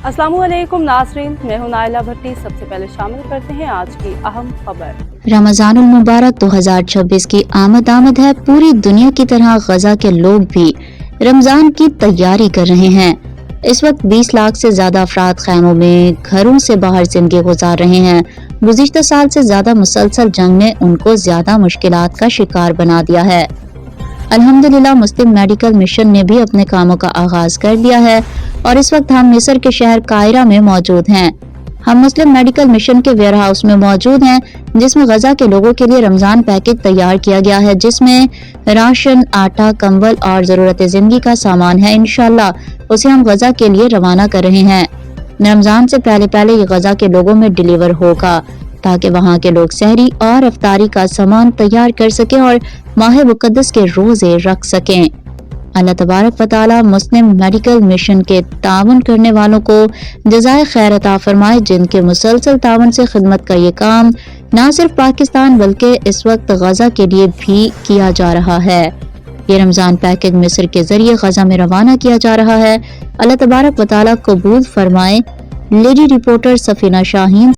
अस्सलामु अलैकुम नाज़रीन, मैं हूं नाइला भट्टी। सबसे पहले शामिल करते हैं आज की अहम खबर। रमजानुल मुबारक 2026 की आमद है। पूरी दुनिया की तरह गजा के लोग भी रमजान की तैयारी कर रहे हैं। इस वक्त 20 लाख से ज्यादा अफराद खैमों में घरों से बाहर जिंदगी गुजार रहे हैं। गुज़िश्ता साल से ज्यादा मुसलसल जंग ने उनको ज्यादा मुश्किलात का शिकार बना दिया है। अल्हम्दुलिल्लाह मुस्लिम मेडिकल मिशन ने भी अपने कामों का आगाज कर दिया है और इस वक्त हम मिस्र के शहर कायरा में मौजूद हैं। हम मुस्लिम मेडिकल मिशन के वेयर हाउस में मौजूद हैं, जिसमें गजा के लोगों के लिए रमजान पैकेज तैयार किया गया है, जिसमें राशन, आटा, कंबल और जरूरत जिंदगी का सामान है। इंशाल्लाह उसे हम गजा के लिए रवाना कर रहे हैं। रमजान से पहले ये गजा के लोगों में डिलीवर होगा, ताकि वहाँ के लोग सहरी और अफ्तारी का सामान तैयार कर सकें और माह मुकद्दस के रोजे रख सकें। अल्लाह तबारक व तआला मुस्लिम मेडिकल मिशन के तावन करने वालों को जज़ाए खैर अता फरमाए, जिनके मुसलसल तावन से खिदमत का ये काम न सिर्फ पाकिस्तान बल्कि इस वक्त गजा के लिए भी किया जा रहा है। ये रमजान पैकेज मिस्र के जरिए गजा में रवाना किया जा रहा है। अल्लाह तबारक व तआला कबूल फरमाए। Lady reporter Safina Shaheen.